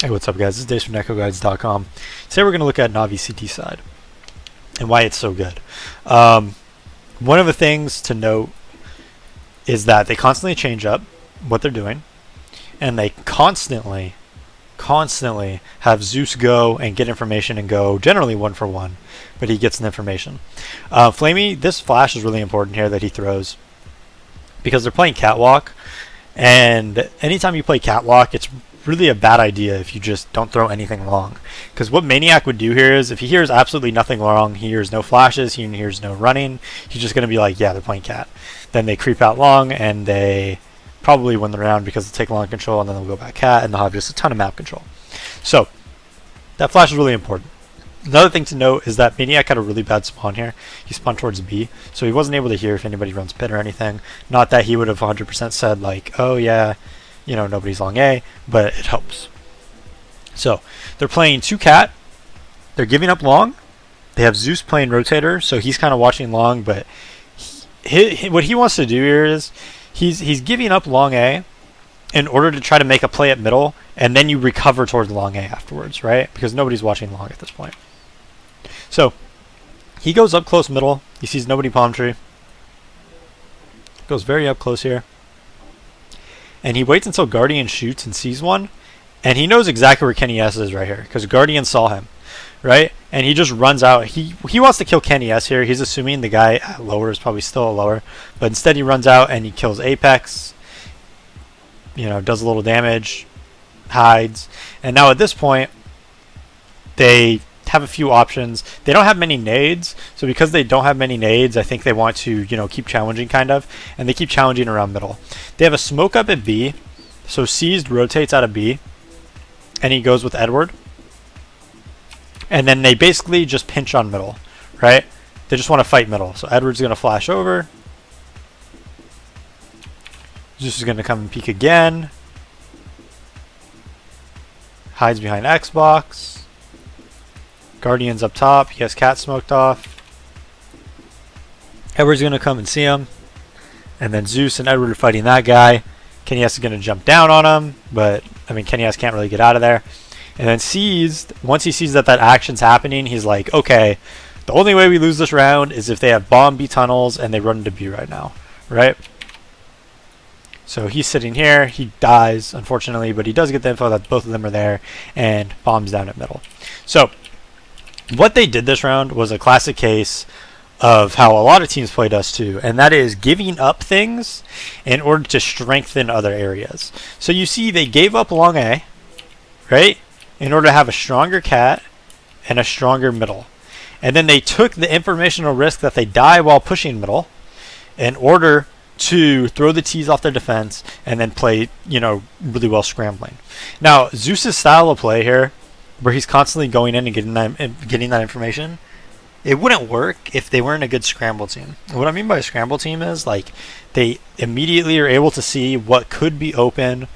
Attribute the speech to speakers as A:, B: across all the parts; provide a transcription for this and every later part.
A: Hey, what's up guys, this is Dave from NetcodeGuides.com. Today we're going to look at Navi CT side and why it's so good. One of the things to note is that they constantly change up what they're doing, and they constantly have Zeus go and get information and go generally 1-for-1, but he gets the information. Flamey, this flash is really important here that he throws because they're playing Catwalk, and anytime you play Catwalk, it's really a bad idea if you just don't throw anything long. Because what Maniac would do here is, if he hears absolutely nothing long, he hears no flashes, he hears no running, he's just going to be like, yeah, they're playing Cat. Then they creep out long, and they probably win the round because they'll take long control, and then they'll go back Cat, and they'll have just a ton of map control. So, that flash is really important. Another thing to note is that Maniac had a really bad spawn here. He spawned towards B, so he wasn't able to hear if anybody runs pit or anything. Not that he would have 100% said, like, oh yeah, you know, nobody's long A, but it helps. So they're playing 2 Cat. They're giving up long. They have Zeus playing Rotator, so he's kind of watching long, but what he wants to do here is he's giving up long A in order to try to make a play at middle, and then you recover towards long A afterwards, right? Because nobody's watching long at this point. So he goes up close middle. He sees nobody palm tree. Goes very up close here. And he waits until Guardian shoots and sees one, and he knows exactly where Kenny S is right here because Guardian saw him, right? And he just runs out. He wants to kill Kenny S here. He's assuming the guy at lower is probably still a lower, but instead he runs out and he kills Apex. You know, does a little damage, hides, and now at this point they have a few options. They don't have many nades, so because they don't have many nades, I think they want to, you know, keep challenging kind of, and they keep challenging around middle. They have a smoke up at B, so Seized rotates out of B, and he goes with Edward, and then they basically just pinch on middle, right? They just want to fight middle, so Edward's going to flash over. Zeus is going to come and peek again. Hides behind Xbox. Guardian's up top. He has Cat smoked off. Edward's going to come and see him. And then Zeus and Edward are fighting that guy. Kenny S is going to jump down on him, but I mean, Kenny S can't really get out of there. And then Seized, once he sees that action's happening, he's like, okay, the only way we lose this round is if they have bomb B tunnels and they run into B right now, right? So he's sitting here. He dies, unfortunately, but he does get the info that both of them are there and bombs down at middle. So what they did this round was a classic case of how a lot of teams play Dust2, and that is giving up things in order to strengthen other areas. So you see they gave up long A, right, in order to have a stronger Cat and a stronger middle. And then they took the informational risk that they die while pushing middle in order to throw the T's off their defense and then play, you know, really well scrambling. Now, Zeus's style of play here, where he's constantly going in and getting that information, it wouldn't work if they weren't a good scramble team. And what I mean by a scramble team is, like, they immediately are able to see what could be open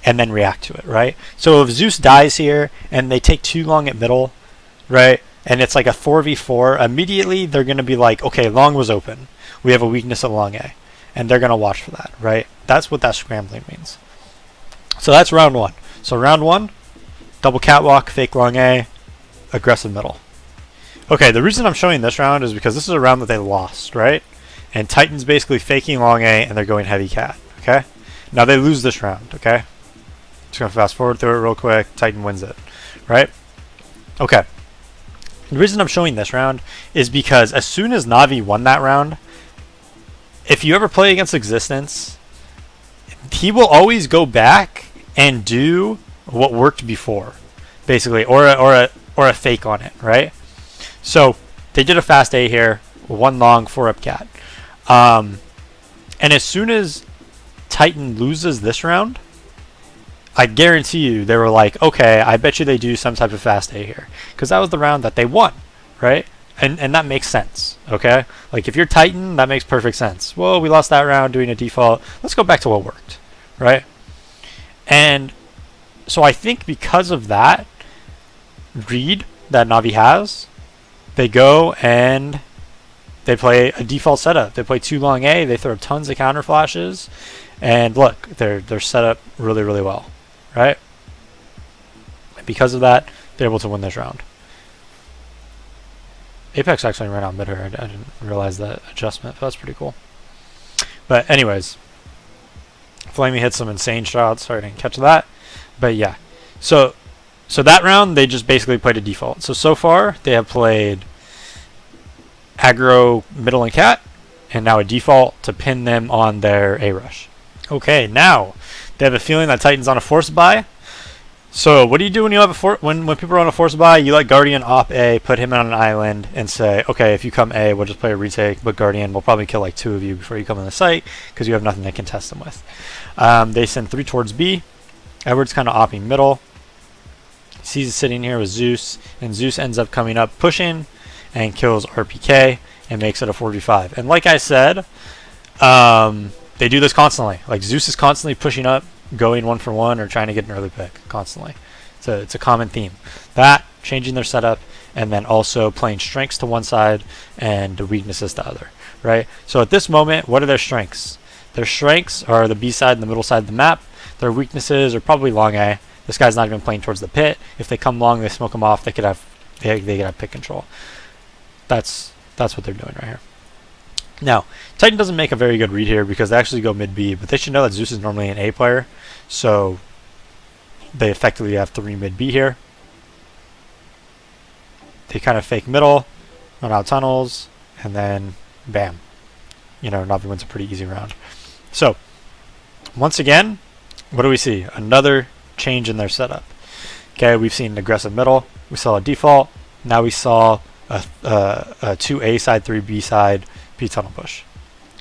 A: and then react to it, right? So if Zeus dies here and they take too long at middle, right, and it's like a 4v4, immediately they're going to be like, okay, long was open. We have a weakness at long A. And they're going to watch for that, right? That's what that scrambling means. So that's round 1. So round 1, double Catwalk, fake long A, aggressive middle. Okay, the reason I'm showing this round is because this is a round that they lost, right? And Titan's basically faking long A and they're going heavy Cat, okay? Now they lose this round, okay? Just going to fast forward through it real quick. Titan wins it, right? Okay. The reason I'm showing this round is because as soon as Navi won that round, if you ever play against Existence, he will always go back and do what worked before, basically, or a fake on it, right? So they did a fast A here, 1 long, 4 up Cat, and as soon as Titan loses this round, I guarantee you they were like, okay, I bet you they do some type of fast A here, because that was the round that they won, right? And that makes sense, okay? Like, if you're Titan, that makes perfect sense. Well, we lost that round doing a default. Let's go back to what worked, right? And so I think because of that read that Navi has, they go and they play a default setup. They play 2 long A. They throw tons of counter flashes. And look, they're set up really, really well, right? Because of that, they're able to win this round. Apex actually ran out mid here. I didn't realize that adjustment, but that's pretty cool. But anyways, Flamey hit some insane shots. Sorry I didn't catch that. But yeah. So that round, they just basically played a default. So far, they have played aggro, middle, and cat, and now a default to pin them on their A-rush. Okay, now they have a feeling that Titan's on a force buy. So what do you do when you have a when people are on a force buy? You let Guardian op A, put him on an island, and say, okay, if you come A, we'll just play a retake, but Guardian will probably kill like 2 of you before you come on the site because you have nothing to contest them with. They send 3 towards B. Edward's kind of opping middle. Sees sitting here with Zeus, and Zeus ends up coming up, pushing, and kills RPK and makes it a 4v5. And like I said, they do this constantly. Like Zeus is constantly pushing up, going 1-for-1 or trying to get an early pick constantly. It's a common theme. That, changing their setup, and then also playing strengths to one side and weaknesses to other, right? So at this moment, what are their strengths? Their strengths are the B side and the middle side of the map. Their weaknesses are probably long A. This guy's not even playing towards the pit. If they come long, they smoke him off. They could have pick control. That's what they're doing right here. Now, Titan doesn't make a very good read here because they actually go mid B, but they should know that Zeus is normally an A player, so they effectively have 3 mid B here. They kind of fake middle, run out tunnels, and then bam. You know, Navi wins a pretty easy round. So, once again, what do we see? Another change in their setup. Okay, we've seen an aggressive middle. We saw a default. Now we saw a 2 A side, 3 B side, B tunnel push.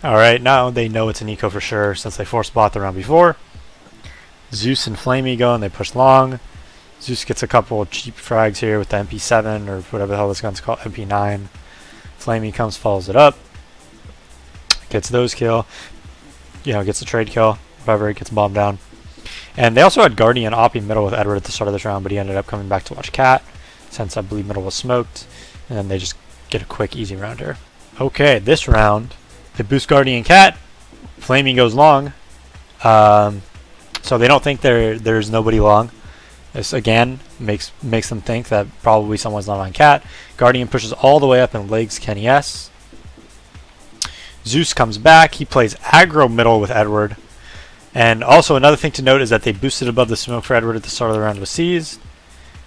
A: Alright, now they know it's an eco for sure since they forced bot the round before. Zeus and Flamey go and they push long. Zeus gets a couple of cheap frags here with the MP7 or whatever the hell this gun's called, MP9. Flamey comes, follows it up. Gets those kill. You know, gets a trade kill. Whatever, it gets bombed down. And they also had Guardian opping middle with Edward at the start of this round, but he ended up coming back to watch Cat since I believe middle was smoked. And then they just get a quick, easy round here. Okay, this round, they boost Guardian Cat. Flaming goes long. So they don't think there's nobody long. This, again, makes them think that probably someone's not on Cat. Guardian pushes all the way up and legs Kenny S. Zeus comes back. He plays aggro middle with Edward. And also another thing to note is that they boosted above the smoke for Edward at the start of the round was seized.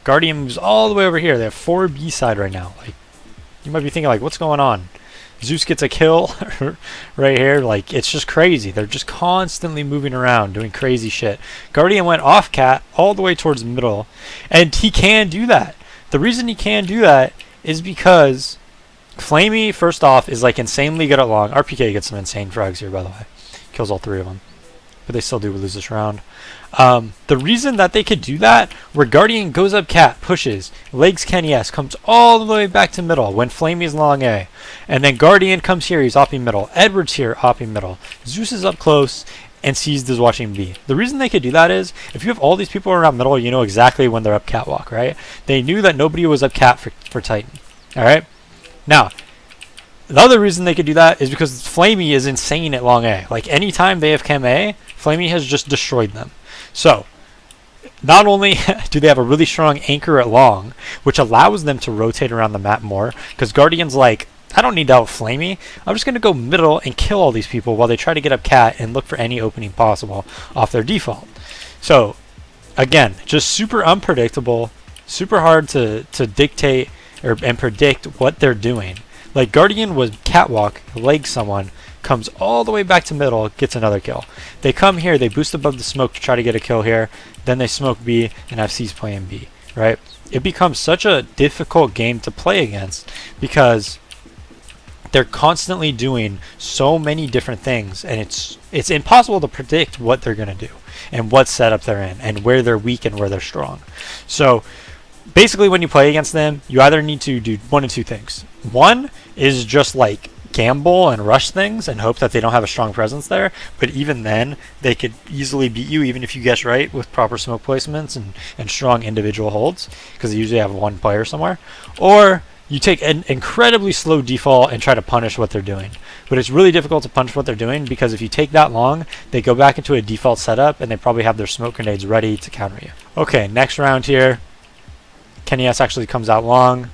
A: Guardian moves all the way over here. They have 4 B side right now. Like, you might be thinking, like, what's going on? Zeus gets a kill right here. Like, it's just crazy. They're just constantly moving around, doing crazy shit. Guardian went off Cat all the way towards the middle, and he can do that. The reason he can do that is because Flamey, first off, is like insanely good at long. RPK gets some insane frags here, by the way. Kills all 3 of them. But they still do lose this round. The reason that they could do that, where Guardian goes up Cat, pushes, legs Kenny S, comes all the way back to middle when Flamey's long A. And then Guardian comes here, he's opping middle. Edward's here, opping middle. Zeus is up close, and Seized is watching B. The reason they could do that is, if you have all these people around middle, you know exactly when they're up catwalk, right? They knew that nobody was up cat for Titan. Alright? Now, the other reason they could do that is because Flamey is insane at long A. Like, anytime they have Chem A, Flamey has just destroyed them. So, not only do they have a really strong anchor at long, which allows them to rotate around the map more, because Guardian's like, I don't need to out Flamey. I'm just going to go middle and kill all these people while they try to get up Cat and look for any opening possible off their default. So, again, just super unpredictable, super hard to dictate and predict what they're doing. Like, Guardian was catwalk, legs someone, comes all the way back to middle, gets another kill. They come here, they boost above the smoke to try to get a kill here, then they smoke B, and FC's playing B, right? It becomes such a difficult game to play against because they're constantly doing so many different things, and it's impossible to predict what they're going to do and what setup they're in and where they're weak and where they're strong. So basically, when you play against them, you either need to do one of 2 things. One is just like gamble and rush things and hope that they don't have a strong presence there, but even then they could easily beat you even if you guess right with proper smoke placements and strong individual holds, because they usually have one player somewhere. Or you take an incredibly slow default and try to punish what they're doing, but it's really difficult to punish what they're doing because if you take that long, they go back into a default setup and they probably have their smoke grenades ready to counter you. Okay, next round here. Kenny S actually comes out long,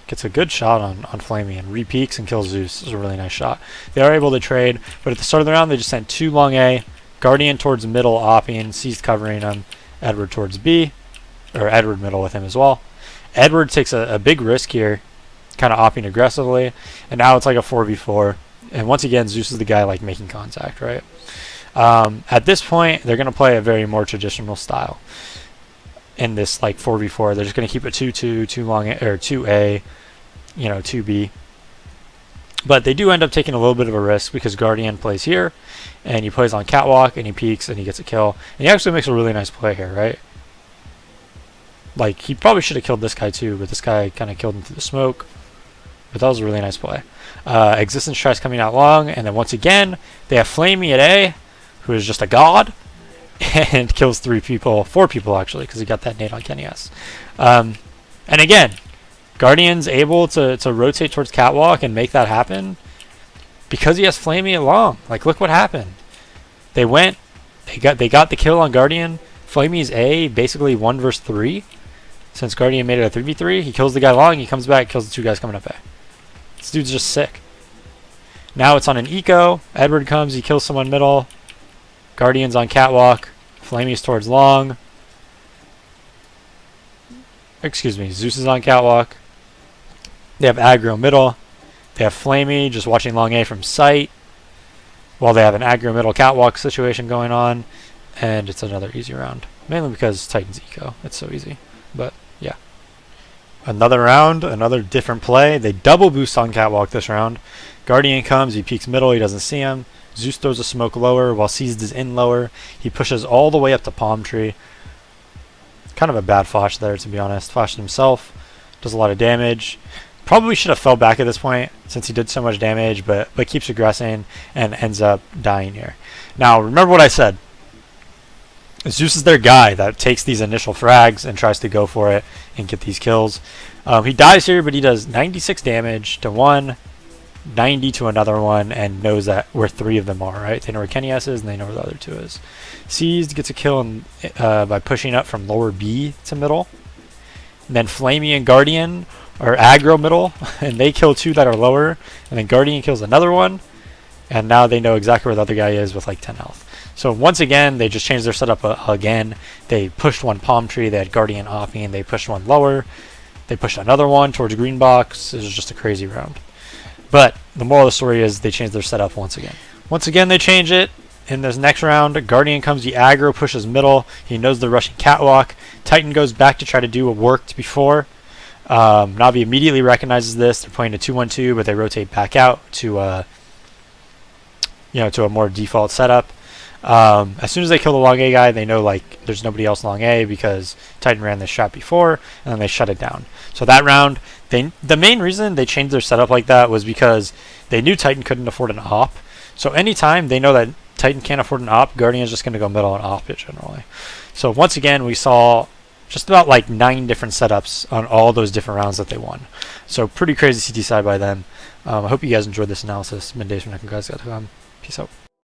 A: gets a good shot on Flamey and re-peeks and kills Zeus. This is a really nice shot. They are able to trade, but at the start of the round they just sent 2 long A, Guardian towards middle opping, Seized covering him, Edward towards B, or Edward middle with him as well. Edward takes a big risk here, kind of opping aggressively, and now it's like a 4v4. And once again, Zeus is the guy like making contact, right? At this point, they're going to play a very more traditional style. In this like 4v4, they're just going to keep it 2-2, 2 long A, or 2A, 2B. But they do end up taking a little bit of a risk because Guardian plays here, and he plays on catwalk, and he peeks, and he gets a kill. And he actually makes a really nice play here, right? Like, he probably should have killed this guy too, but this guy kind of killed him through the smoke. But that was a really nice play. Existence tries coming out long, and then once again, they have Flamey at A, who is just a god, and kills 4 people actually, because he got that nade on Kenny S. And again, Guardian's able to rotate towards catwalk and make that happen because he has Flamey at long. Like, look what happened. They got the kill on Guardian. Flamey's A, basically 1 versus 3. Since Guardian made it a 3v3, he kills the guy long, he comes back, kills the 2 guys coming up A. This dude's just sick. Now it's on an eco. Edward comes, he kills someone middle. Guardian's on catwalk. Flamey's towards long. Excuse me, Zeus is on catwalk. They have aggro middle. They have Flamey just watching long A from sight, while they have an aggro middle catwalk situation going on, and it's another easy round. Mainly because Titan's eco. It's so easy. But yeah. Another round, another different play. They double boost on catwalk this round. Guardian comes, he peeks middle, he doesn't see him. Zeus throws a smoke lower while Seized is in lower. He pushes all the way up to palm tree. Kind of a bad Fosh there, to be honest. Fosh himself does a lot of damage. Probably should have fell back at this point since he did so much damage, but keeps aggressing and ends up dying here. Now, remember what I said. Zeus is their guy that takes these initial frags and tries to go for it and get these kills. He dies here, but he does 96 damage to one, 90 to another one, and knows that where 3 of them are, right? They know where Kenny S is, and they know where the other 2 is. Seized gets a kill by pushing up from lower B to middle. And then Flamey and Guardian are aggro middle, and they kill 2 that are lower, and then Guardian kills another one, and now they know exactly where the other guy is with like 10 health. So once again, they just changed their setup again. They pushed one palm tree, they had Guardian opping, they pushed one lower, they pushed another one towards green box. It was just a crazy round. But the moral of the story is they changed their setup once again. Once again, they change it. In this next round, Guardian comes, the aggro pushes middle. He knows they're rushing catwalk. Titan goes back to try to do what worked before. Navi immediately recognizes this. They're playing a 2-1-2, but they rotate back out to a more default setup. As soon as they kill the long A guy, they know like there's nobody else long A because Titan ran this shot before, and then they shut it down. So that round, the main reason they changed their setup like that was because they knew Titan couldn't afford an op. So anytime they know that Titan can't afford an op, Guardian's just going to go middle and op it generally. So once again, we saw just about like 9 different setups on all those different rounds that they won. So pretty crazy CT side by them. I hope you guys enjoyed this analysis. Middays from NetcodeGuides.com. Peace out.